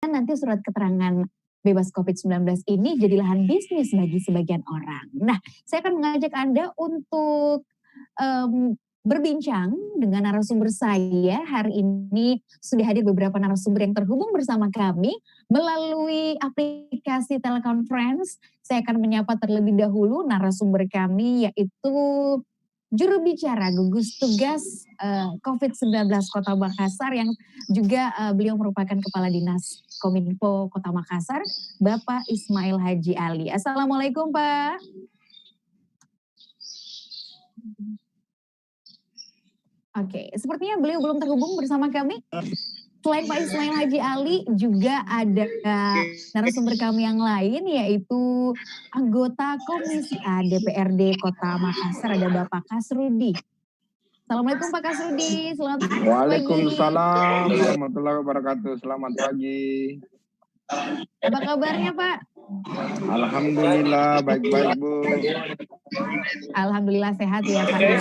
nanti surat keterangan bebas COVID-19 ini jadi lahan bisnis bagi sebagian orang. Nah, saya akan mengajak Anda untuk berbincang dengan narasumber saya. Hari ini sudah hadir beberapa narasumber yang terhubung bersama kami melalui aplikasi teleconference. Saya akan menyapa terlebih dahulu narasumber kami, yaitu juru bicara gugus tugas COVID-19 Kota Makassar, yang juga beliau merupakan Kepala Dinas Kominfo Kota Makassar, Bapak Ismail Haji Ali. Assalamualaikum, Pak. Oke, sepertinya beliau belum terhubung bersama kami. Selain Pak Ismail Haji Ali, juga ada narasumber kami yang lain, yaitu anggota Komisi A DPRD Kota Makassar, ada Bapak Kasrudi. Assalamualaikum Pak Kasrudi, selamat pagi. Waalaikumsalam warahmatullahi wabarakatuh, selamat pagi. Apa kabarnya Pak? Alhamdulillah, baik-baik Bu. Alhamdulillah sehat ya Pak ya.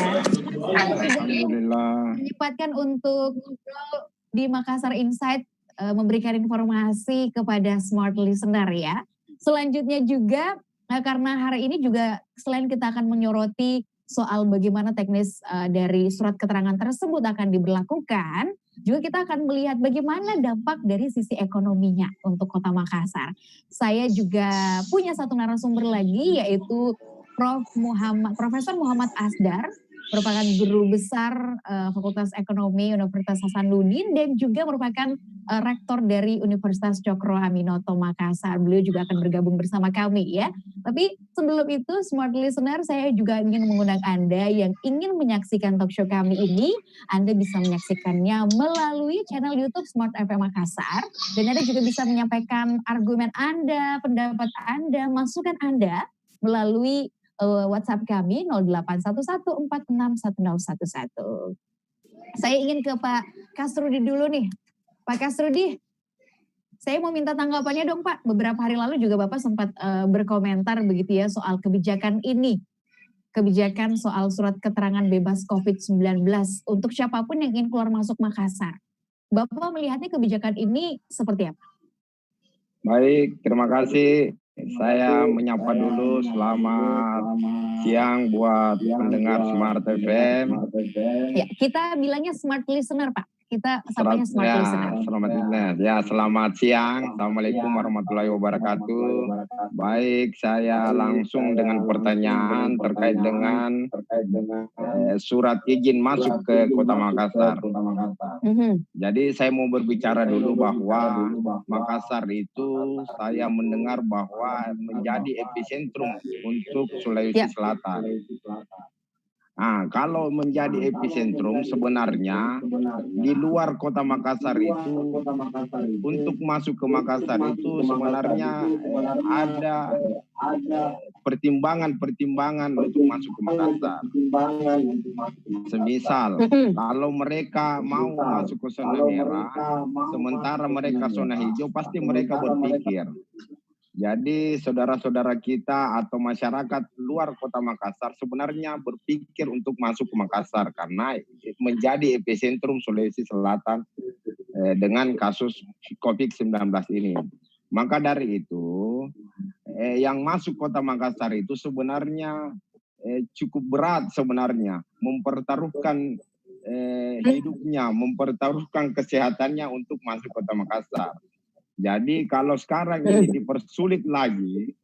Alhamdulillah. Menyempatkan untuk di Makassar Insight memberikan informasi kepada smart listener ya. Selanjutnya juga karena hari ini juga selain kita akan menyoroti soal bagaimana teknis dari surat keterangan tersebut akan diberlakukan, juga kita akan melihat bagaimana dampak dari sisi ekonominya untuk Kota Makassar. Saya juga punya satu narasumber lagi, yaitu Profesor Muhammad Asdar, merupakan guru besar Fakultas Ekonomi Universitas Hasanuddin dan juga merupakan rektor dari Universitas Cokro Aminoto Makassar. Beliau juga akan bergabung bersama kami ya. Tapi sebelum itu, smart listener, saya juga ingin mengundang Anda yang ingin menyaksikan talk show kami ini. Anda bisa menyaksikannya melalui channel YouTube Smart FM Makassar, dan Anda juga bisa menyampaikan argumen Anda, pendapat Anda, masukan Anda melalui WhatsApp kami 0811461011. Saya ingin ke Pak Kasrudi dulu nih. Pak Kasrudi, saya mau minta tanggapannya dong Pak. Beberapa hari lalu juga Bapak sempat berkomentar begitu ya soal kebijakan ini. Kebijakan soal surat keterangan bebas COVID-19 untuk siapapun yang ingin keluar masuk Makassar. Bapak melihatnya kebijakan ini seperti apa? Baik, terima kasih. Saya menyapa dulu, selamat siang buat pendengar Smart FM. Ya, kita bilangnya smart listener Pak. Kita sampainya smart listener. Selamat listener. Ya, selamat siang. Assalamualaikum warahmatullahi wabarakatuh. Baik, saya langsung dengan pertanyaan terkait dengan surat izin masuk ke Kota Makassar. Jadi saya mau berbicara dulu bahwa Makassar itu saya mendengar bahwa menjadi epicentrum untuk Sulawesi Selatan. Nah, kalau menjadi epicentrum sebenarnya di luar Kota Makassar itu, untuk masuk ke Makassar itu sebenarnya ada pertimbangan-pertimbangan untuk masuk ke Makassar. Semisal kalau mereka mau masuk ke zona merah, sementara mereka zona hijau, pasti mereka berpikir. Jadi saudara-saudara kita atau masyarakat luar Kota Makassar sebenarnya berpikir untuk masuk ke Makassar karena menjadi epicentrum Sulawesi Selatan dengan kasus COVID-19 ini. Maka dari itu yang masuk Kota Makassar itu sebenarnya cukup berat sebenarnya, mempertaruhkan hidupnya, mempertaruhkan kesehatannya untuk masuk Kota Makassar. Jadi kalau sekarang ini dipersulit lagi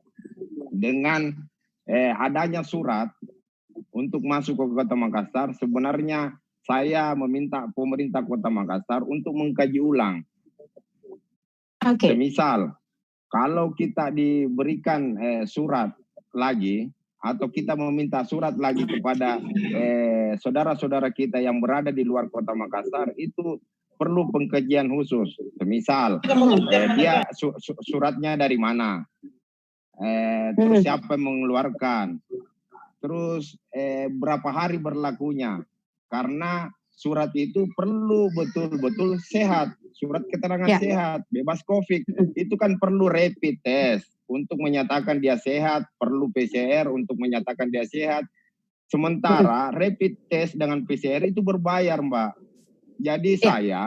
dengan adanya surat untuk masuk ke Kota Makassar, sebenarnya saya meminta pemerintah Kota Makassar untuk mengkaji ulang. Semisal kalau kita diberikan surat lagi atau kita meminta surat lagi kepada saudara-saudara kita yang berada di luar Kota Makassar, itu perlu pengkajian khusus. Misal dia suratnya dari mana, terus siapa yang mengeluarkan, terus berapa hari berlakunya, karena surat itu perlu betul-betul sehat, surat keterangan sehat bebas COVID. Itu kan perlu rapid test untuk menyatakan dia sehat, perlu PCR untuk menyatakan dia sehat. Sementara rapid test dengan PCR itu berbayar Mbak. Jadi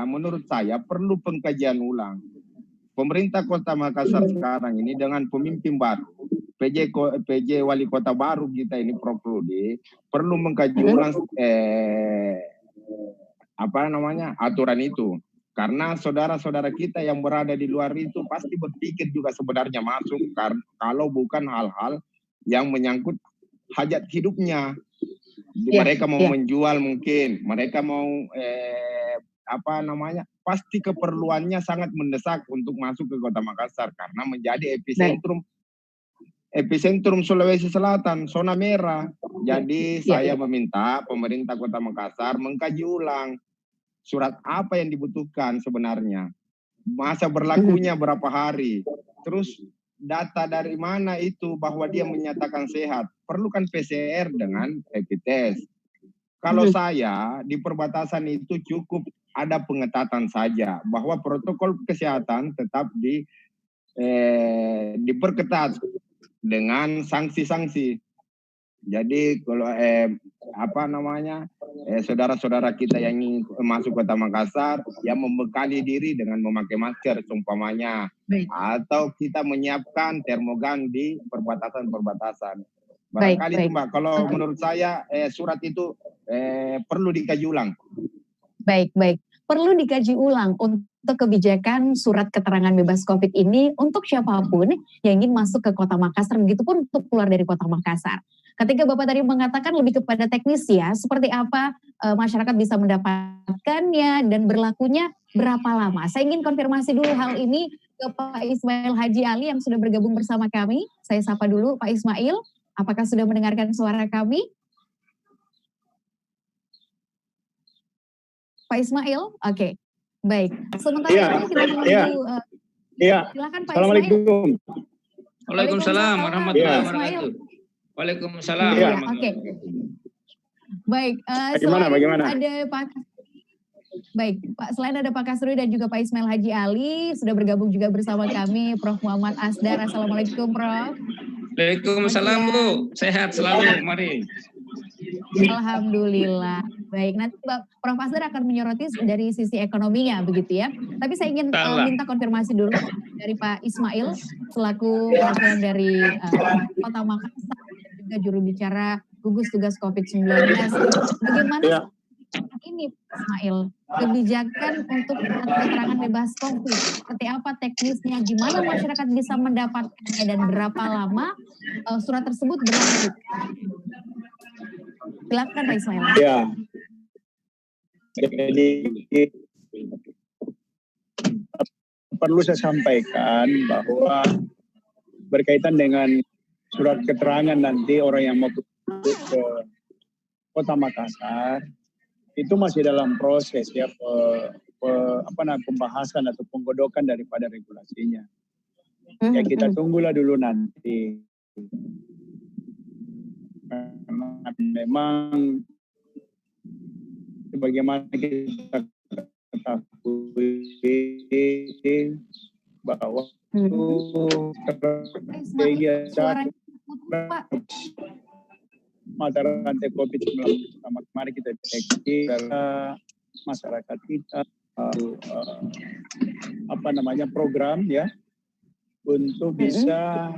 menurut saya perlu pengkajian ulang. pemerintah Kota Makassar sekarang ini dengan pemimpin baru, PJ Wali Kota baru kita ini Prof. Rudi, perlu mengkaji ulang aturan itu. Karena saudara-saudara kita yang berada di luar itu pasti berpikir juga sebenarnya masuk kalau bukan hal-hal yang menyangkut hajat hidupnya. Mereka mau menjual mungkin, mereka mau pasti keperluannya sangat mendesak untuk masuk ke Kota Makassar karena menjadi epicentrum Sulawesi Selatan, zona merah. Jadi saya meminta pemerintah Kota Makassar mengkaji ulang surat apa yang dibutuhkan sebenarnya, masa berlakunya berapa hari, terus data dari mana itu bahwa dia menyatakan sehat, perlukan PCR dengan rapid test. Kalau saya di perbatasan itu cukup ada pengetatan saja, bahwa protokol kesehatan tetap diperketat dengan sanksi-sanksi. Jadi kalau saudara-saudara kita yang ingin masuk Kota Makassar yang membekali diri dengan memakai masker seumpamanya, atau kita menyiapkan termogan di perbatasan-perbatasan. Barangkali itu Mbak, kalau menurut saya surat itu perlu dikaji ulang. Baik. Perlu dikaji ulang untuk kebijakan surat keterangan bebas COVID ini untuk siapapun yang ingin masuk ke Kota Makassar, begitupun untuk keluar dari Kota Makassar. Ketika Bapak tadi mengatakan lebih kepada teknis ya, seperti apa masyarakat bisa mendapatkannya dan berlakunya berapa lama. Saya ingin konfirmasi dulu hal ini ke Pak Ismail Haji Ali yang sudah bergabung bersama kami. Saya sapa dulu Pak Ismail, apakah sudah mendengarkan suara kami? Pak Ismail, oke, baik. Sementara itu kita menunggu. Silakan Pak Assalamualaikum. Waalaikumsalam warahmatullahi wabarakatuh. Waalaikumsalam. Oke. Baik. Bagaimana? Ada Pak. Baik, Pak. Selain ada Pak Kasrul dan juga Pak Ismail Haji Ali, sudah bergabung juga bersama kami Prof. Muhammad Asdar. Assalamualaikum, Prof. Waalaikumsalam, Bu. Sehat selalu. Mari. Alhamdulillah. Baik, nanti Prof. Asdar akan menyoroti dari sisi ekonominya begitu ya. Tapi saya ingin minta konfirmasi dulu dari Pak Ismail selaku perwakilan dari Kota Makassar dan juga juru bicara gugus tugas COVID-19. Bagaimana ini Pak Ismail kebijakan untuk keterangan bebas COVID? Seperti apa teknisnya? Gimana masyarakat bisa mendapatkannya dan berapa lama surat tersebut berlaku? Silakan Pak Ismail. Ya. Jadi perlu saya sampaikan bahwa berkaitan dengan surat keterangan nanti orang yang mau ke Kota Makassar itu masih dalam proses ya pembahasan atau penggodokan daripada regulasinya. Ya kita tunggulah dulu nanti. Memang sebagaimana kita ketahui bahwa strategi mata rantai COVID-19 pertama kemarin kita deteksi karena masyarakat kita program ya untuk bisa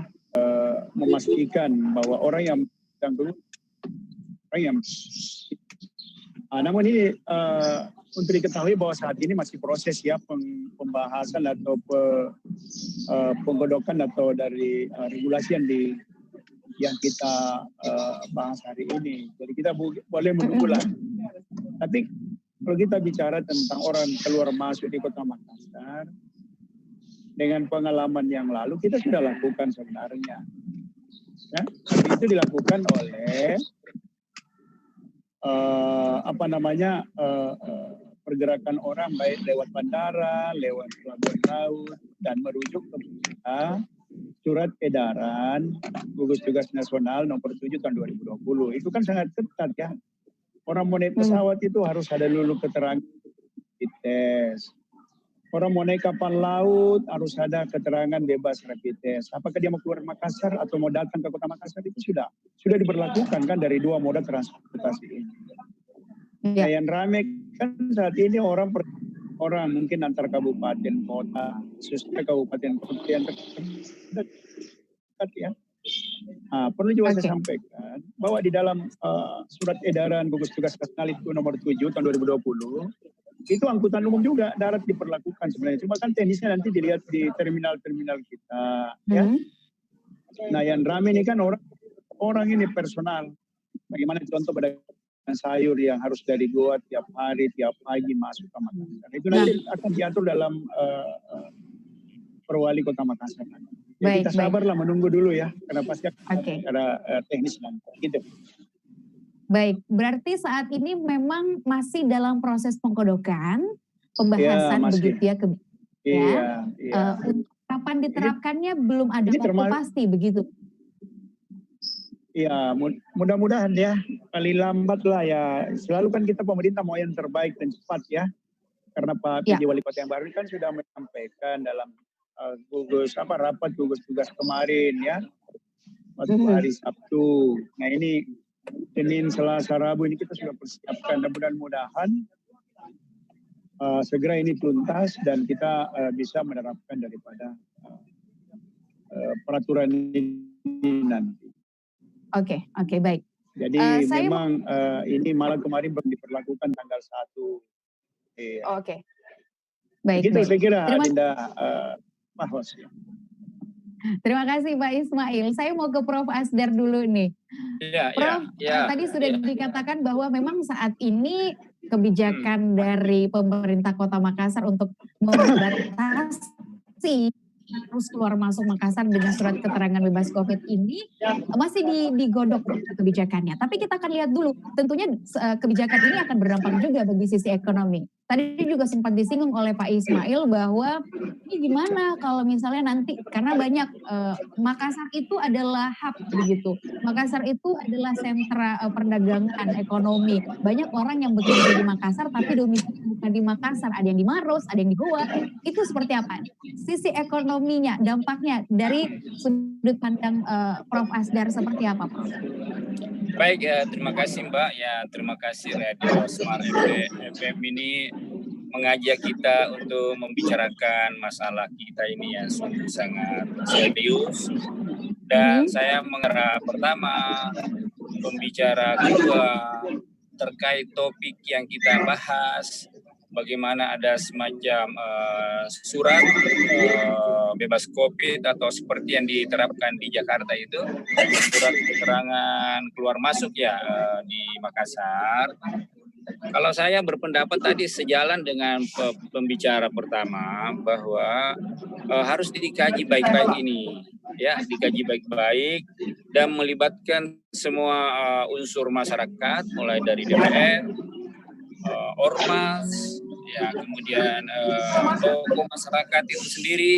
memastikan bahwa orang yang namun ini untuk diketahui bahwa saat ini masih proses ya pembahasan atau penggodokan atau dari regulasi yang kita bahas hari ini. Jadi kita boleh menunggulah. Tapi kalau kita bicara tentang orang keluar masuk di Kota Makassar, dengan pengalaman yang lalu kita sudah lakukan sebenarnya. Ya, itu dilakukan oleh pergerakan orang baik lewat bandara, lewat pelabuhan laut, dan merujuk kepada surat edaran gugus tugas nasional nomor 7 tahun 2020. Itu kan sangat ketat ya. Orang mau naik pesawat itu harus ada dulu keterangan tes. Orang mau naik kapal laut harus ada keterangan bebas rapid test. Apakah dia mau keluar Makassar atau mau datang ke Kota Makassar itu sudah diberlakukan kan dari dua moda transportasi ini. Yang ramai kan saat ini orang orang mungkin antar kabupaten kota, khususnya kabupaten kota yang terdekat ya. Perlu juga saya sampaikan bahwa di dalam surat edaran gugus tugas nasional itu nomor 7 tahun 2020 itu angkutan umum juga darat diperlakukan sebenarnya. Cuma kan teknisnya nanti dilihat di terminal-terminal kita. Ya. Nah yang ramai ini kan orang ini personal. Bagaimana contoh pedagang sayur yang harus dari Goa tiap hari, tiap pagi masuk ke Makassar. Itu nanti akan diatur dalam Perwali Kota Makassar. Jadi kita sabarlah menunggu dulu ya, karena pasti akan secara teknis nanti. Gitu. Baik, berarti saat ini memang masih dalam proses penggodokan, pembahasan begitu ya. Untuk kapan diterapkannya belum ada waktu pasti begitu. Ya, mudah-mudahan ya, paling lambat lah ya. Selalu kan kita pemerintah mau yang terbaik dan cepat ya. Karena Pak PJ Wali Kota yang baru kan sudah menyampaikan dalam rapat gugus tugas kemarin ya. Waktu hari Sabtu. Nah ini Senin, Selasa, Rabu ini kita sudah persiapkan. Dan mudah-mudahan segera ini tuntas dan kita bisa menerapkan daripada peraturan ini nanti. Oke, baik. Jadi memang ini malam kemarin belum diperlakukan tanggal 1. Oke. Baik. Itu saya kira agenda Pak Hos. Terima kasih Pak Ismail. Saya mau ke Prof. Asdar dulu nih. Prof, tadi sudah dikatakan bahwa memang saat ini kebijakan dari pemerintah Kota Makassar untuk membatasi harus keluar masuk Makassar dengan surat keterangan bebas COVID ini masih digodok kebijakannya. Tapi kita akan lihat dulu, tentunya kebijakan ini akan berdampak juga bagi sisi ekonomi. Tadi juga sempat disinggung oleh Pak Ismail bahwa ini gimana kalau misalnya nanti, karena banyak Makassar itu adalah hub begitu. Makassar itu adalah sentra perdagangan ekonomi. Banyak orang yang bekerja di Makassar tapi domisili bukan di Makassar. Ada yang di Maros, ada yang di Goa. Itu seperti apa? Sisi ekonominya, dampaknya dari sudut pandang Prof. Asdar seperti apa, Prof? Baik, terima kasih Mbak. Ya, terima kasih Radio Smart FM ini mengajak kita untuk membicarakan masalah kita ini yang sungguh sangat serius. Dan saya mengharap pertama pembicara kedua terkait topik yang kita bahas, bagaimana ada semacam surat bebas COVID atau seperti yang diterapkan di Jakarta itu, surat keterangan keluar masuk ya di Makassar. Kalau saya berpendapat tadi sejalan dengan pembicara pertama bahwa harus dikaji baik-baik ini, ya dikaji baik-baik dan melibatkan semua unsur masyarakat mulai dari DPR, ormas, ya kemudian tokoh masyarakat itu sendiri.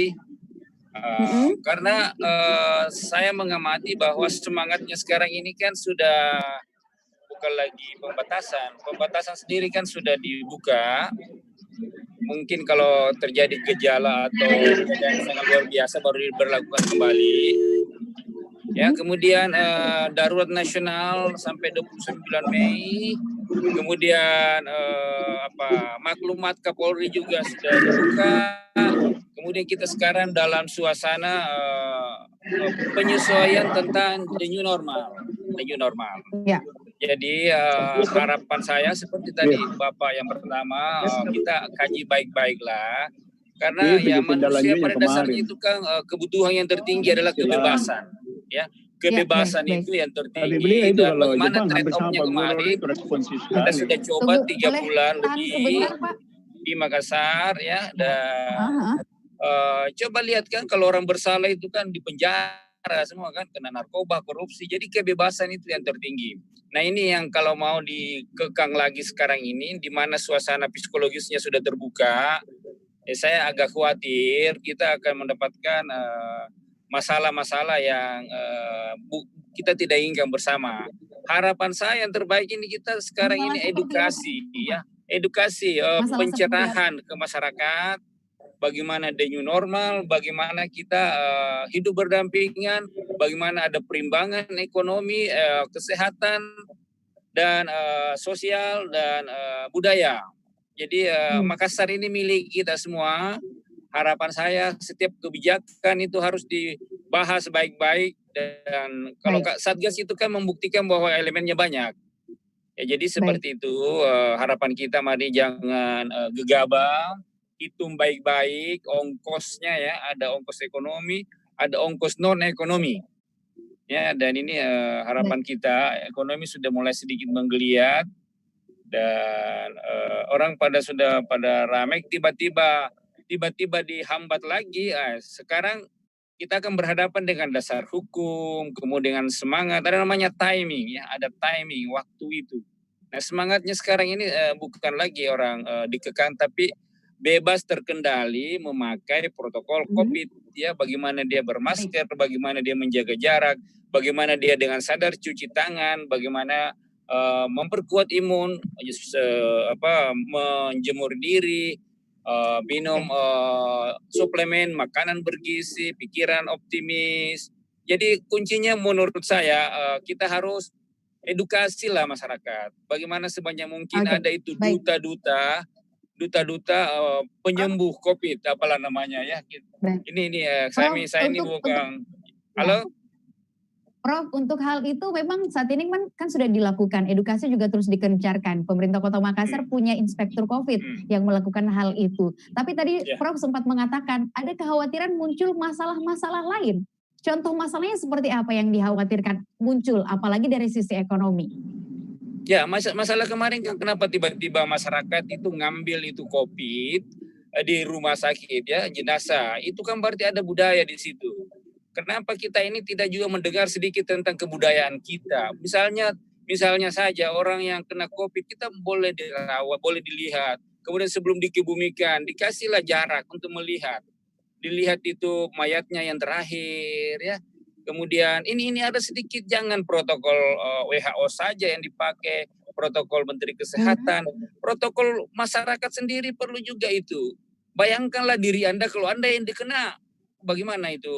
Karena saya mengamati bahwa semangatnya sekarang ini kan sudah bukan lagi pembatasan sendiri kan sudah dibuka. Mungkin kalau terjadi gejala atau kejadian sangat luar biasa baru diberlakukan kembali. Ya, kemudian darurat nasional sampai 29 Mei. Kemudian maklumat Kapolri juga sudah dibuka. Kemudian kita sekarang dalam suasana penyesuaian tentang the new normal. Ya. Jadi harapan saya seperti tadi Bapak yang pertama kita kaji baik-baiklah. Karena ya manusia pada dasarnya itu kan kebutuhan yang tertinggi adalah kebebasan. Ya, kebebasan itu yang tertinggi. Dan bagaimana trade-off-nya kemarin kita sudah coba 3 bulan lebih di Makassar ya. Dan coba lihat kan kalau orang bersalah itu kan di penjara semua kan, kena narkoba, korupsi. Jadi kebebasan itu yang tertinggi. Nah ini yang kalau mau dikekang lagi sekarang ini, di mana suasana psikologisnya sudah terbuka, saya agak khawatir kita akan mendapatkan masalah-masalah yang kita tidak inginkan bersama. Harapan saya yang terbaik ini kita sekarang ini edukasi, ya, edukasi pencerahan ke masyarakat. Bagaimana the new normal, bagaimana kita hidup berdampingan, bagaimana ada perimbangan ekonomi, kesehatan, dan sosial, dan budaya. Jadi Makassar ini milik kita semua. Harapan saya setiap kebijakan itu harus dibahas baik-baik, dan kalau Satgas itu kan membuktikan bahwa elemennya banyak. Ya, jadi seperti itu harapan kita, mari jangan gegabah, hitung baik-baik ongkosnya ya, ada ongkos ekonomi, ada ongkos non ekonomi. Ya, dan ini harapan kita, ekonomi sudah mulai sedikit menggeliat dan orang sudah pada ramai, tiba-tiba dihambat lagi. Sekarang kita akan berhadapan dengan dasar hukum, kemudian dengan semangat, ada namanya timing ya, ada timing waktu itu. Nah, semangatnya sekarang ini bukan lagi orang dikekang, tapi bebas terkendali memakai protokol COVID ya, bagaimana dia bermasker, bagaimana dia menjaga jarak, bagaimana dia dengan sadar cuci tangan, bagaimana memperkuat imun, menjemur diri, minum suplemen, makanan bergizi, pikiran optimis. Jadi kuncinya menurut saya kita harus edukasi lah masyarakat. Bagaimana sebanyak mungkin ada itu duta-duta penyembuh COVID, apalah namanya ya. Ini saya ini bukan. Halo. Prof, untuk hal itu memang saat ini kan sudah dilakukan, edukasi juga terus dikencarkan. Pemerintah Kota Makassar punya inspektur COVID yang melakukan hal itu. Tapi tadi Prof sempat mengatakan ada kekhawatiran muncul masalah-masalah lain. Contoh masalahnya seperti apa yang dikhawatirkan muncul, apalagi dari sisi ekonomi? Ya, masalah kemarin kan kenapa tiba-tiba masyarakat itu ngambil itu COVID di rumah sakit ya, jenazah. Itu kan berarti ada budaya di situ. Kenapa kita ini tidak juga mendengar sedikit tentang kebudayaan kita? Misalnya saja orang yang kena COVID kita boleh dirawat, boleh dilihat. Kemudian sebelum dikebumikan dikasihlah jarak untuk melihat. Dilihat itu mayatnya yang terakhir ya. Kemudian ini ada sedikit, jangan protokol WHO saja yang dipakai, protokol Menteri Kesehatan, protokol masyarakat sendiri perlu juga itu. Bayangkanlah diri Anda kalau Anda yang dikena, bagaimana itu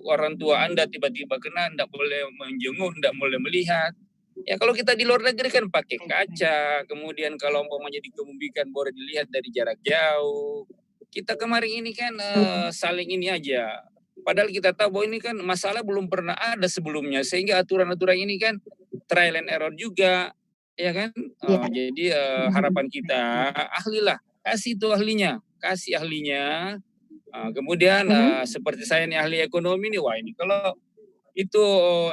orang tua Anda tiba-tiba kena, tidak boleh menjenguk, tidak boleh melihat. Ya kalau kita di luar negeri kan pakai kaca, kemudian kalau umpamanya dikebumikan boleh dilihat dari jarak jauh. Kita kemarin ini kan saling ini aja. Padahal kita tahu bahwa ini kan masalah belum pernah ada sebelumnya, sehingga aturan-aturan ini kan trial and error juga, ya kan? Jadi harapan kita ahlilah, kasih ahlinya. Kemudian seperti saya ini ahli ekonomi nih, wah ini kalau itu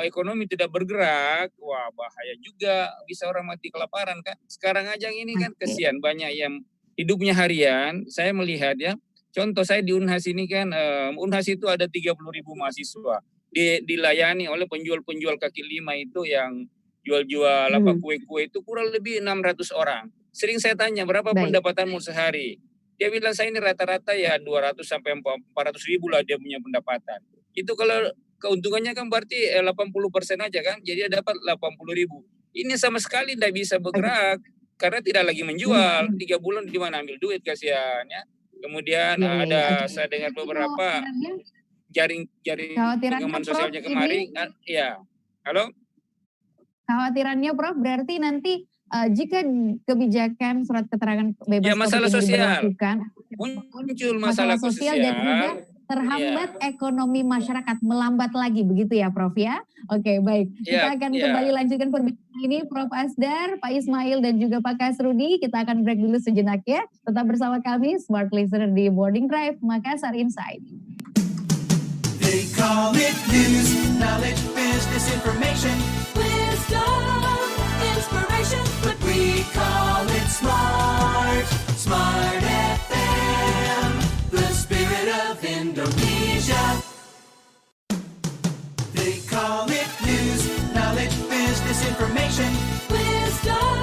ekonomi tidak bergerak, wah bahaya juga, bisa orang mati kelaparan kan. Sekarang aja ini kan kesian, banyak yang hidupnya harian. Saya melihat ya, contoh saya di Unhas ini kan, Unhas itu ada 30.000 mahasiswa. Dilayani oleh penjual-penjual kaki lima itu yang jual-jual kue-kue itu kurang lebih 600 orang. Sering saya tanya, berapa pendapatanmu sehari? Dia bilang saya ini rata-rata ya 200 sampai 400 ribu lah dia punya pendapatan. Itu kalau keuntungannya kan berarti 80% aja kan, jadi dia dapat 80.000. Ini sama sekali tidak bisa bergerak karena tidak lagi menjual. 3 bulan di mana ambil duit, kasihan ya. Kemudian ada saya dengar beberapa jaring pengaman sosialnya kemarin. Ya, halo. Khawatirannya Prof berarti nanti jika kebijakan surat keterangan bebas ya, masalah sosial diberlakukan, muncul masalah sosial dan juga terhambat ekonomi masyarakat, melambat lagi begitu ya Prof ya. Oke, baik. Kita akan kembali lanjutkan perbincangan ini Prof Asdar, Pak Ismail dan juga Pak Kasrudi. Kita akan break dulu sejenak ya. Tetap bersama kami Smart Listener di Morning Drive Makassar Insight. They call it news, knowledge, business information, wisdom, inspiration, but we call it smart, Smart FM, the spirit of Indonesia. They call it news, knowledge, business information, wisdom,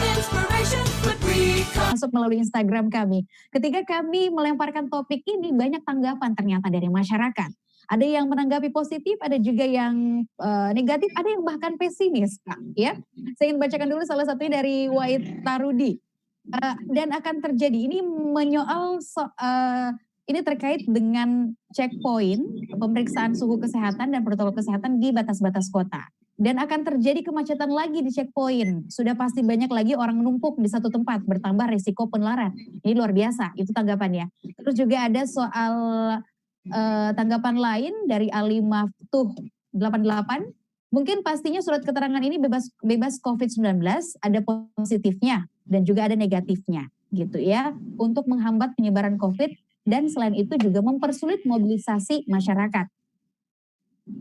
inspiration, but we call. Masuk melalui Instagram kami. Ketika kami melemparkan topik ini, banyak tanggapan ternyata dari masyarakat. Ada yang menanggapi positif, ada juga yang negatif, ada yang bahkan pesimis, Kak. Ya, saya ingin bacakan dulu salah satunya dari Wahid Tarudi. Dan akan terjadi ini menyoal ini terkait dengan checkpoint pemeriksaan suhu kesehatan dan protokol kesehatan di batas-batas kota. dan akan terjadi kemacetan lagi di checkpoint. Sudah pasti banyak lagi orang menumpuk di satu tempat, bertambah risiko penularan. Ini luar biasa, itu tanggapannya. Terus juga ada soal tanggapan lain dari Ali Maftuh 88. Mungkin pastinya surat keterangan ini bebas COVID-19, ada positifnya dan juga ada negatifnya gitu ya, untuk menghambat penyebaran COVID dan selain itu juga mempersulit mobilisasi masyarakat.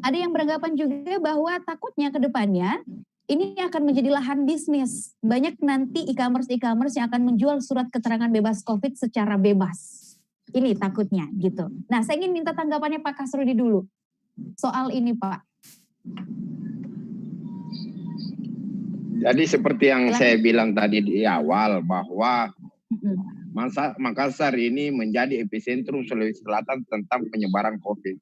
Ada yang beranggapan juga bahwa takutnya ke depannya ini akan menjadi lahan bisnis. Banyak nanti e-commerce yang akan menjual surat keterangan bebas COVID secara bebas. Ini takutnya gitu. Nah, saya ingin minta tanggapannya Pak Kasrudi dulu soal ini, Pak. Jadi seperti yang saya bilang tadi di awal bahwa Makassar ini menjadi epicentrum Sulawesi Selatan tentang penyebaran COVID.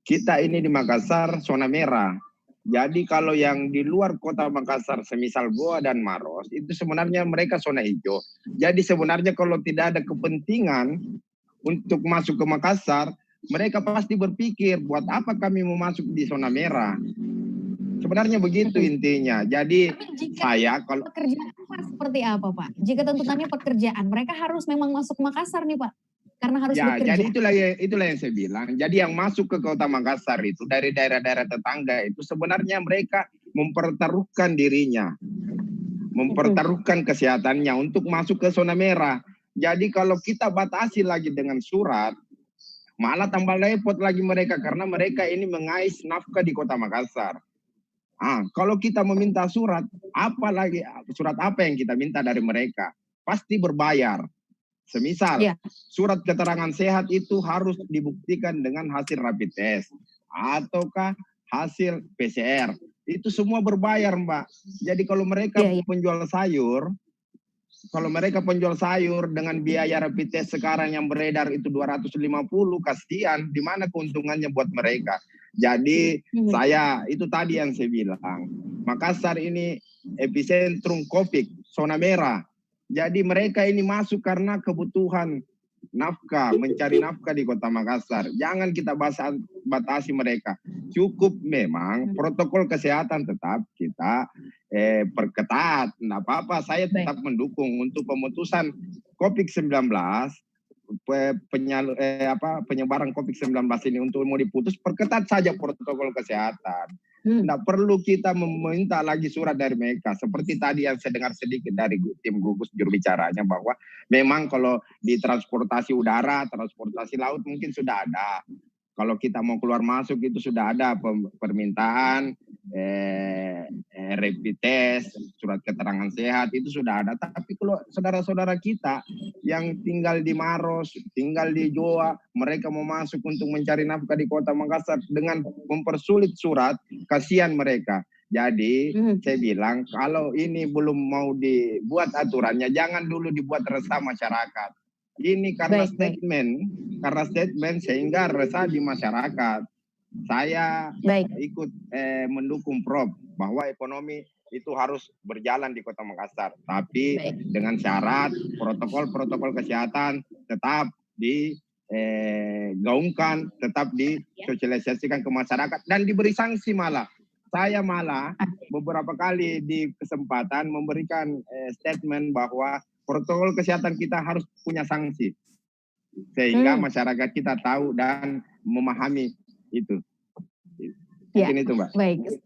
Kita ini di Makassar zona merah. Jadi kalau yang di luar kota Makassar, semisal Goa dan Maros, itu sebenarnya mereka zona hijau. Jadi sebenarnya kalau tidak ada kepentingan untuk masuk ke Makassar, mereka pasti berpikir, buat apa kami mau masuk di zona merah? Sebenarnya begitu intinya. Jadi saya kalau pekerjaan seperti apa Pak? Jika tuntutannya pekerjaan, mereka harus memang masuk Makassar nih Pak, karena harus bekerja. Jadi itulah yang saya bilang. Jadi yang masuk ke kota Makassar itu dari daerah-daerah tetangga itu sebenarnya mereka mempertaruhkan dirinya, mempertaruhkan kesehatannya untuk masuk ke zona merah. Jadi kalau kita batasi lagi dengan surat, malah tambah repot lagi mereka karena mereka ini mengais nafkah di kota Makassar. Kalau kita meminta surat, apalagi surat apa yang kita minta dari mereka? Pasti berbayar. Semisal surat keterangan sehat itu harus dibuktikan dengan hasil rapid test ataukah hasil PCR. Itu semua berbayar, Mbak. Jadi kalau mereka penjual sayur, dengan biaya rapid test sekarang yang beredar itu 250, kasihan, di mana keuntungannya buat mereka. Jadi saya itu tadi yang saya bilang, Makassar ini epicentrum COVID, zona merah. Jadi mereka ini masuk karena kebutuhan nafkah, mencari nafkah di kota Makassar. Jangan kita batasi mereka. Cukup memang protokol kesehatan tetap kita perketat. Nah, apa-apa saya tetap mendukung untuk pemutusan COVID-19, penyebaran COVID-19 ini untuk mau diputus, perketat saja protokol kesehatan. Tidak perlu kita meminta lagi surat dari mereka. Seperti tadi yang saya dengar sedikit dari tim gugus juru bicaranya bahwa memang kalau di transportasi udara, transportasi laut mungkin sudah ada. Kalau kita mau keluar masuk itu sudah ada permintaan rapid test, surat keterangan sehat itu sudah ada. Tapi kalau saudara-saudara kita yang tinggal di Maros, tinggal di Joa, mereka mau masuk untuk mencari nafkah di kota Makassar dengan mempersulit surat, kasihan mereka. Jadi saya bilang kalau ini belum mau dibuat aturannya, jangan dulu dibuat resah masyarakat. Ini karena statement sehingga resah di masyarakat. Saya ikut mendukung Prof bahwa ekonomi itu harus berjalan di Kota Makassar, tapi dengan syarat protokol kesehatan tetap digaungkan, tetap disosialisasikan ke masyarakat dan diberi sanksi malah. Saya malah beberapa kali di kesempatan memberikan statement bahwa protokol kesehatan kita harus punya sanksi sehingga masyarakat kita tahu dan memahami itu. Mungkin itu, Mbak. Baik.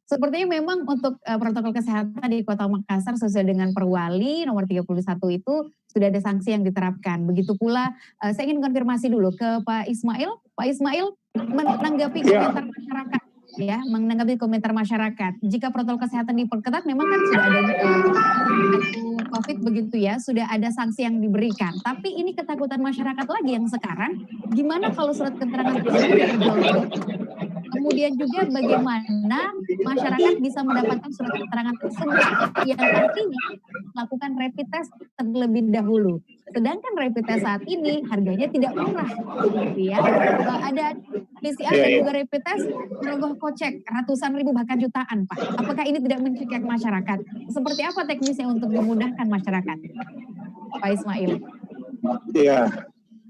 Sepertinya memang untuk protokol kesehatan di Kota Makassar sesuai dengan Perwali nomor 31 itu sudah ada sanksi yang diterapkan. Begitu pula saya ingin konfirmasi dulu ke Pak Ismail. Pak Ismail menanggapi komentar masyarakat. Ya, menanggapi komentar masyarakat. Jika protokol kesehatan diperketat, memang kan sudah ada COVID begitu ya, sudah ada sanksi yang diberikan. Tapi ini ketakutan masyarakat lagi yang sekarang, gimana kalau surat keterangan tersebut terjual? Kemudian juga bagaimana masyarakat bisa mendapatkan surat keterangan tersebut yang artinya melakukan rapid test terlebih dahulu. Sedangkan rapid test saat ini harganya tidak murah, gitu ya. Ada PCR dan juga rapid test merogoh kocek ratusan ribu bahkan jutaan, Pak. Apakah ini tidak mencegah masyarakat? Seperti apa teknisnya untuk memudahkan masyarakat, Pak Ismail? Iya,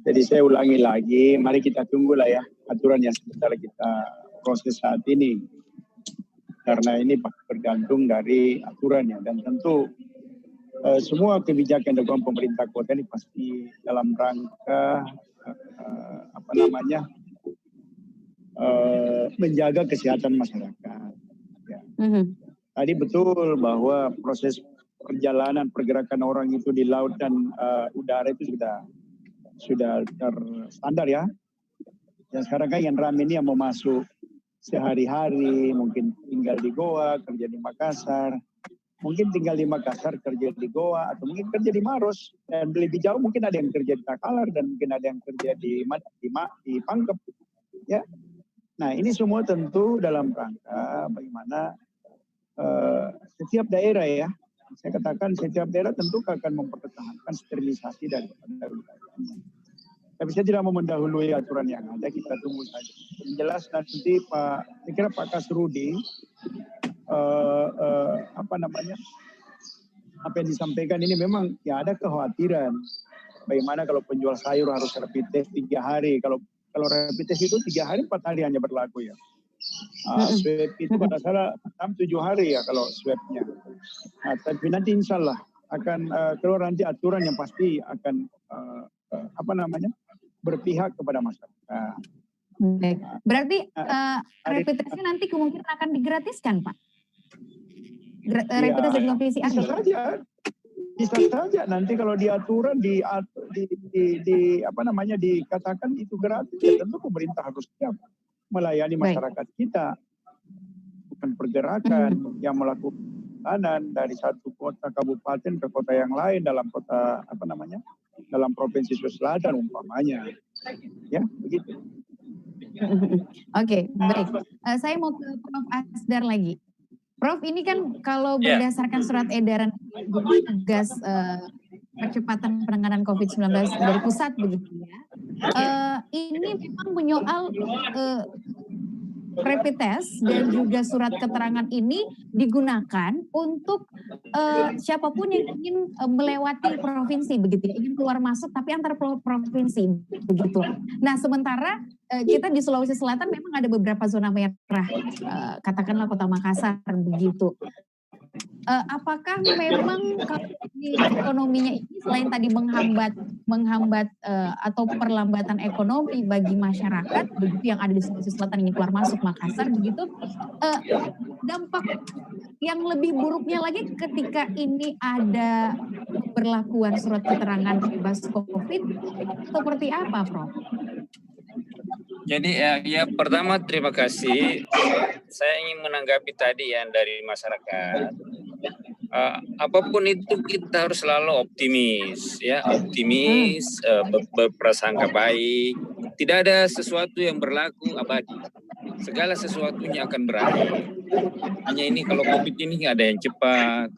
jadi saya ulangi lagi. Mari kita tunggulah ya aturan yang sebentar kita proses saat ini. karena ini bergantung dari aturannya, dan tentu semua kebijakan yang dilakukan pemerintah kota ini pasti dalam rangka menjaga kesehatan masyarakat. Ya. Tadi betul bahwa proses perjalanan pergerakan orang itu di laut dan udara itu sudah terstandar ya. Dan sekarang kan yang ramai ini yang mau masuk sehari-hari, mungkin tinggal di Goa, kerja di Makassar, mungkin tinggal di Makassar, kerja di Goa, atau mungkin kerja di Maros, dan lebih jauh mungkin ada yang kerja di Takalar, dan mungkin ada yang kerja di Pangkep. Ya. Nah, ini semua tentu dalam rangka bagaimana setiap daerah ya, saya katakan setiap daerah tentu akan mempertahankan sterilisasi daripada wilayahnya. Tapi saya tidak mau mendahului aturan yang ada, kita tunggu saja. Yang jelas nanti saya kira Pak Kasrudi, apa yang disampaikan ini memang ya ada kekhawatiran. Bagaimana kalau penjual sayur harus rapid test 3 hari, kalau rapid test itu 3 hari 4 hari hanya berlaku ya. Swab itu pada salah 6-7 hari ya kalau swabnya. Nah, tapi nanti insya Allah akan keluar nanti aturan yang pasti akan berpihak kepada masyarakat. Baik. Berarti rapid testnya nanti kemungkinan akan digratiskan, Pak? Rapid test dan PCR. Bisa saja nanti kalau di aturan dikatakan itu gratis, ya tentu pemerintah harus siap melayani masyarakat kita, bukan pergerakan yang melakukan perjalanan dari satu kota kabupaten ke kota yang lain dalam kota dalam provinsi Sulawesi Selatan umpamanya, ya begitu. Oke, baik. Saya mau ke Prof. Asdar lagi. Prof, ini kan kalau berdasarkan surat edaran tugas percepatan penanganan COVID-19 dari pusat begitu ya, ini memang menyoal rapid test dan juga surat keterangan ini digunakan untuk siapapun yang ingin melewati provinsi begitu ya, ingin keluar masuk tapi antar provinsi begitu. Nah, sementara kita di Sulawesi Selatan memang ada beberapa zona merah, katakanlah Kota Makassar begitu. Apakah memang ekonominya ini selain tadi menghambat atau perlambatan ekonomi bagi masyarakat begitu yang ada di Sulawesi Selatan ingin keluar masuk Makassar begitu, dampak yang lebih buruknya lagi ketika ini ada berlakuan surat keterangan bebas COVID seperti apa, Prof? Jadi ya pertama terima kasih. Saya ingin menanggapi tadi yang dari masyarakat. Apapun itu kita harus selalu optimis, ya optimis, berprasangka baik. Tidak ada sesuatu yang berlaku abadi. Segala sesuatunya akan berakhir. Hanya ini kalau COVID ini ada yang cepat,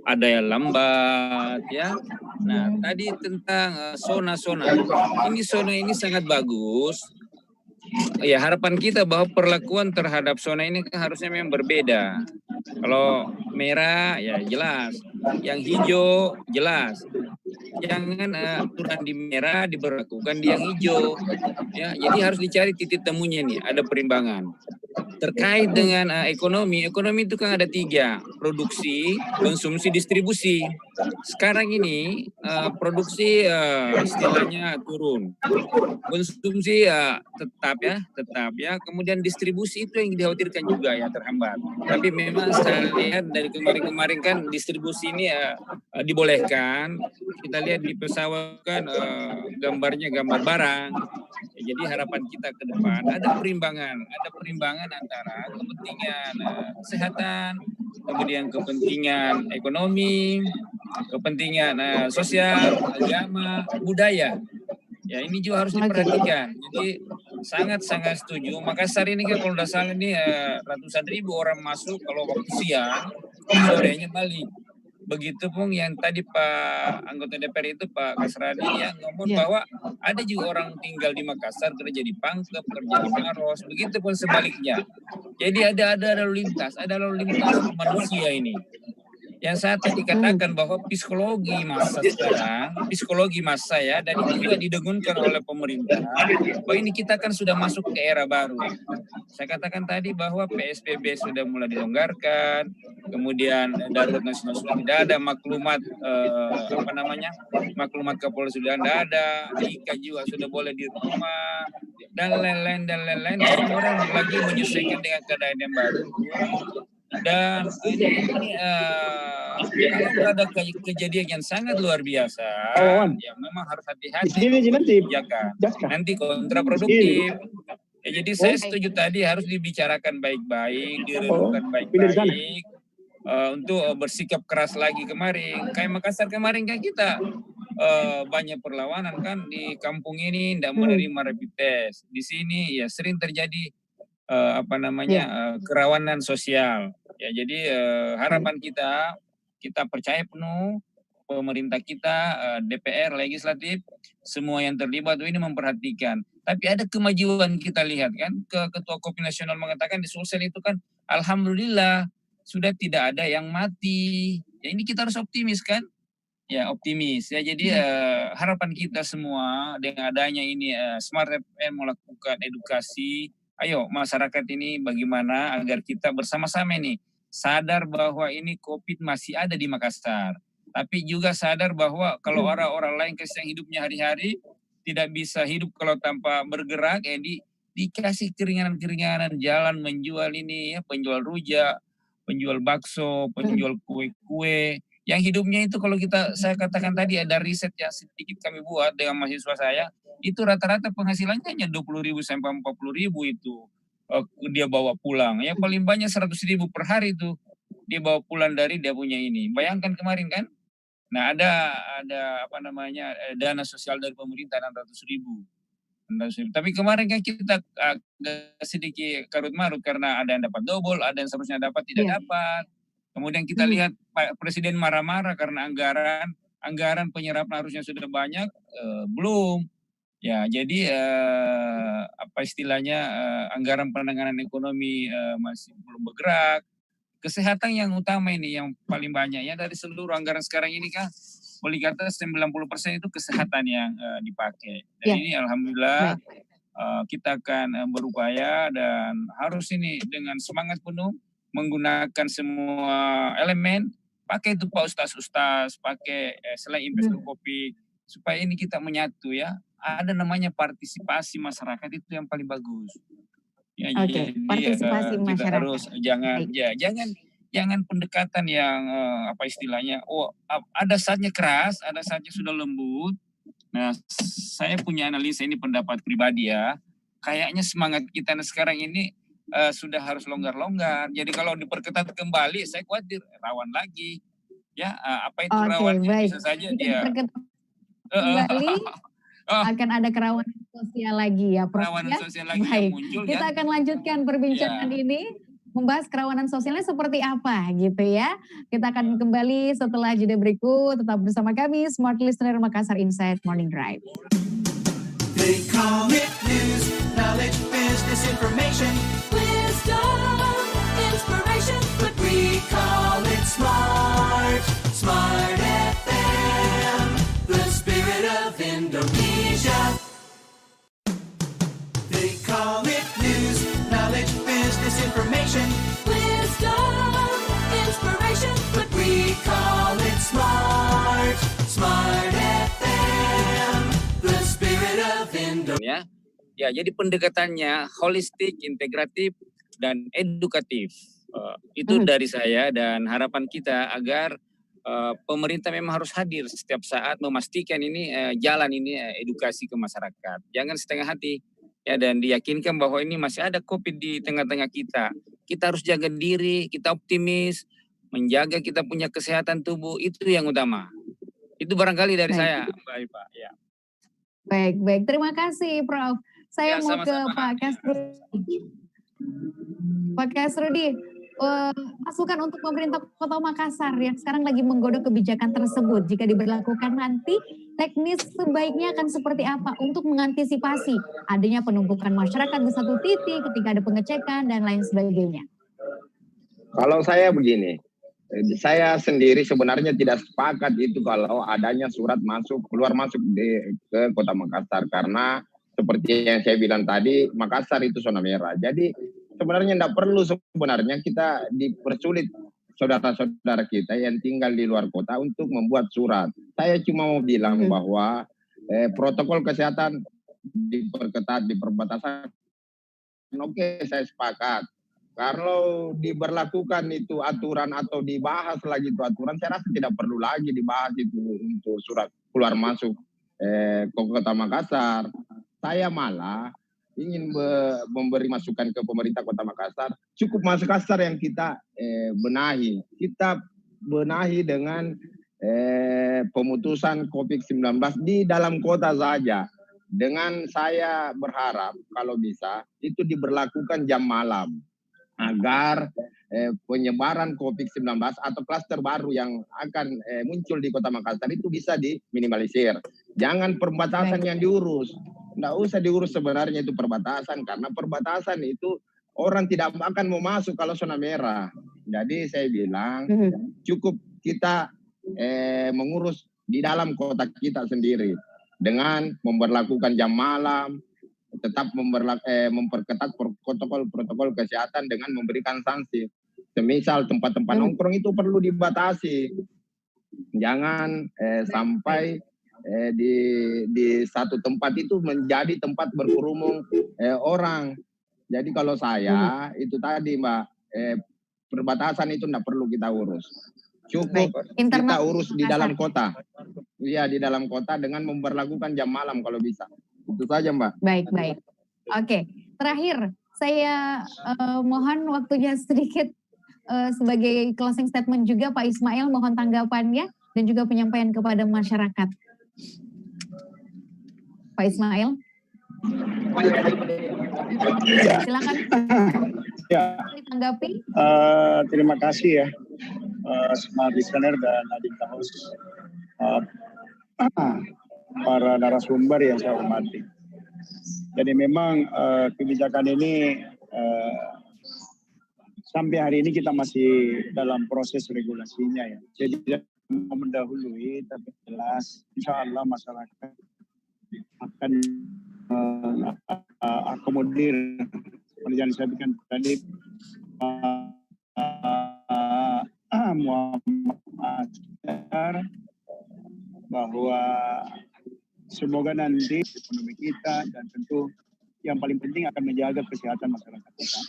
ada yang lambat, ya. Nah tadi tentang zona-zona. Ini zona ini sangat bagus. Ya harapan kita bahwa perlakuan terhadap zona ini kan harusnya memang berbeda. Kalau merah ya jelas, yang hijau jelas. Jangan aturan di merah diberlakukan di yang hijau. Ya, jadi harus dicari titik temunya nih, ada perimbangan. Terkait dengan ekonomi itu kan ada 3, produksi, konsumsi, distribusi. Sekarang ini produksi istilahnya turun, konsumsi tetap ya, kemudian distribusi itu yang dikhawatirkan juga ya terhambat. Tapi memang saya lihat dari kemarin kan distribusi ini dibolehkan. Kita lihat di pesawat kan gambarnya gambar barang. Jadi harapan kita ke depan ada perimbangan antara kepentingan kesehatan, kemudian kepentingan ekonomi, kepentingan sosial, agama, budaya. Ya ini juga harus diperhatikan. Jadi sangat setuju. Makassar ini kan kalau tidak salah ini ratusan ribu orang masuk kalau waktu siang, sorenya balik. Begitupun yang tadi Pak anggota DPR itu Pak Kasradi yang ngomong bahwa ada juga orang tinggal di Makassar kerja di Pangkep, kerja di Maros, begitupun sebaliknya. Jadi ada lalu lintas manusia ini. Yang saya tadi katakan bahwa psikologi massa ya, dan ini juga didengunkan oleh pemerintah, bahwa ini kita kan sudah masuk ke era baru. Saya katakan tadi bahwa PSBB sudah mulai dilonggarkan, kemudian darurat nasional sudah tidak ada, maklumat maklumat Kapolri sudah tidak ada, IKA juga sudah boleh di rumah, dan lain-lain. Semua orang lagi menyesuaikan dengan keadaan yang baru. Dan ini kalau ada kejadian yang sangat luar biasa, ya memang harus hati-hati, ya kan? Nanti kontraproduktif. Ya, jadi saya setuju tadi harus dibicarakan baik-baik, direnungkan baik-baik, untuk bersikap keras lagi kemarin. Kayak Makassar kemarin kan kita banyak perlawanan kan di kampung ini, tidak menerima rapid test. Di sini ya sering terjadi kerawanan sosial. Ya, jadi harapan kita percaya penuh pemerintah kita, DPR, legislatif, semua yang terlibat ini memperhatikan. Tapi ada kemajuan kita lihat kan, Ketua Kopi Nasional mengatakan di Sulsel itu kan, alhamdulillah sudah tidak ada yang mati. Ya ini kita harus optimis kan? Ya optimis. Ya jadi harapan kita semua dengan adanya ini Smart FM melakukan edukasi. Ayo masyarakat ini bagaimana agar kita bersama-sama ini sadar bahwa ini COVID masih ada di Makassar. Tapi juga sadar bahwa kalau orang-orang lain yang hidupnya hari-hari tidak bisa hidup kalau tanpa bergerak, dikasih keringanan-keringanan jalan menjual ini ya, penjual rujak, penjual bakso, penjual kue-kue. Yang hidupnya itu kalau saya katakan tadi ada riset yang sedikit kami buat dengan mahasiswa saya, itu rata-rata penghasilannya hanya 20.000 sampai 40.000 itu dia bawa pulang. Ya paling banyak 100.000 per hari itu dia bawa pulang dari dia punya ini. Bayangkan kemarin kan? Nah ada dana sosial dari pemerintah 600.000. Tapi kemarin kan kita sedikit karut-marut karena ada yang dapat double, ada yang seharusnya dapat tidak dapat. Kemudian kita lihat Pak Presiden marah-marah karena anggaran penyerapan harusnya sudah banyak, belum. Ya, jadi anggaran penanganan ekonomi masih belum bergerak. Kesehatan yang utama ini yang paling banyak ya, dari seluruh anggaran sekarang ini kan boleh kata 90% itu kesehatan yang dipakai. Dan ini alhamdulillah kita akan berupaya dan harus ini dengan semangat penuh menggunakan semua elemen, pakai itu Pak Ustaz, pakai selain investor kopi, supaya ini kita menyatu ya. Ada namanya partisipasi masyarakat, itu yang paling bagus. Ya, jadi partisipasi kita masyarakat. harus jangan pendekatan yang ada saatnya keras, ada saatnya sudah lembut. Nah, saya punya analisa ini pendapat pribadi ya. Kayaknya semangat kita sekarang ini sudah harus longgar-longgar. Jadi kalau diperketat kembali, saya khawatir rawan lagi. Ya, apa itu rawan? Bisa saja dia kembali akan ada kerawanan sosial lagi ya, Prof. Kerawanan sosial lagi yang muncul. Kita akan lanjutkan perbincangan ini, membahas kerawanan sosialnya seperti apa gitu ya. Kita akan kembali setelah jeda berikut. Tetap bersama kami, Smart Listener Makassar Insight Morning Drive. They call it news, knowledge, business information, wisdom, inspiration, but we call it smart, Smart FM, the spirit of Indonesia. They call it news, knowledge, business information, wisdom, inspiration, but we call it smart, Smart FM, the spirit of Indonesia. Ya, jadi pendekatannya holistik, integratif, dan edukatif. Itu dari saya dan harapan kita agar pemerintah memang harus hadir setiap saat memastikan ini jalan ini edukasi ke masyarakat. Jangan setengah hati ya, dan diyakinkan bahwa ini masih ada COVID di tengah-tengah kita. Kita harus jaga diri, kita optimis, menjaga kita punya kesehatan tubuh, itu yang utama. Itu barangkali dari saya, Baik Pak. Ya. Baik. Terima kasih, Prof. Saya mau ke Pak Kasrudi. Pak Kasrudi, masukan untuk pemerintah Kota Makassar yang sekarang lagi menggodok kebijakan tersebut, jika diberlakukan nanti, teknis sebaiknya akan seperti apa untuk mengantisipasi adanya penumpukan masyarakat di satu titik ketika ada pengecekan dan lain sebagainya? Kalau saya begini, saya sendiri sebenarnya tidak sepakat itu kalau adanya surat keluar masuk ke Kota Makassar, karena seperti yang saya bilang tadi, Makassar itu zona merah. Jadi sebenarnya tidak perlu sebenarnya kita dipersulit saudara-saudara kita yang tinggal di luar kota untuk membuat surat. Saya cuma mau bilang bahwa protokol kesehatan diperketat di perbatasan. Oke, saya sepakat. Kalau diberlakukan itu aturan atau dibahas lagi itu aturan, saya rasa tidak perlu lagi dibahas itu untuk surat keluar masuk ke Kota Makassar. Saya malah ingin memberi masukan ke pemerintah Kota Makassar, cukup Makassar yang kita benahi. Kita benahi dengan pemutusan COVID-19 di dalam kota saja. Dengan saya berharap kalau bisa itu diberlakukan jam malam, agar penyebaran COVID-19 atau klaster baru yang akan muncul di Kota Makassar itu bisa diminimalisir. Jangan perbatasan yang diurus. Tidak usah diurus sebenarnya itu perbatasan, karena perbatasan itu orang tidak akan mau masuk kalau zona merah. Jadi saya bilang cukup kita mengurus di dalam kota kita sendiri dengan memberlakukan jam malam, tetap memperketat protokol kesehatan dengan memberikan sanksi. Semisal tempat-tempat nongkrong itu perlu dibatasi. Jangan sampai di satu tempat itu menjadi tempat berkerumun orang. Jadi kalau saya itu tadi Mbak, perbatasan itu tidak perlu kita urus. Cukup kita urus di dalam kota. Iya, di dalam kota dengan memberlakukan jam malam kalau bisa. Itu saja Mbak. Baik. Oke, terakhir saya mohon waktunya sedikit sebagai closing statement juga Pak Ismail, mohon tanggapannya dan juga penyampaian kepada masyarakat. Pak Ismail. Silakan. Ya. Ditanggapi. Terima kasih ya, Smart Listener dan Adinda Host, para narasumber yang saya hormati. Jadi memang kebijakan ini sampai hari ini kita masih dalam proses regulasinya ya. Jadi tidak mau mendahului, tapi jelas insya Allah masyarakat akan akomodir seperti yang saya berikan tadi Muhammad Asgar, bahwa semoga nanti ekonomi kita dan tentu yang paling penting akan menjaga kesehatan masyarakat kita.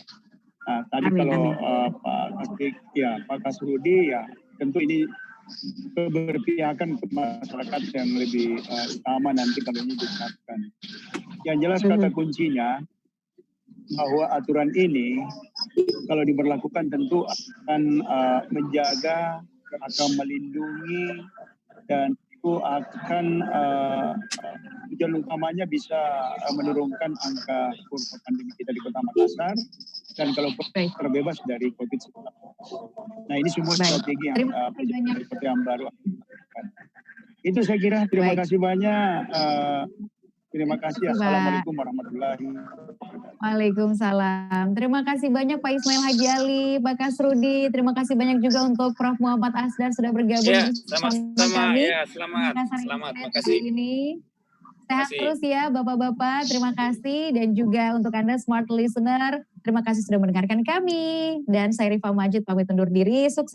Nah, tadi kalau Pak Kasrudi ya tentu ini keberpihakan ke masyarakat yang lebih utama nanti kalau ini diterapkan. Yang jelas kata kuncinya bahwa aturan ini kalau diberlakukan tentu akan menjaga, akan melindungi, dan itu akan tujuan utamanya bisa menurunkan angka kurva pandemi kita di Kota Makassar dan kalau terbebas dari COVID-19. Nah ini semua strategi yang baru. Itu saya kira. Terima kasih banyak. Terima kasih. Assalamualaikum warahmatullahi wabarakatuh. Waalaikumsalam. Terima kasih banyak Pak Ismail Haji Ali, Pak Kasrudi. Terima kasih banyak juga untuk Prof. Muhammad Asgar sudah bergabung bersama kami. Ya, selamat. Terima kasih. Ini. Sehat terus ya Bapak-Bapak. Terima kasih. Dan juga untuk Anda Smart Listener, terima kasih sudah mendengarkan kami. Dan saya Rifa Majid pamit undur diri. Sukses.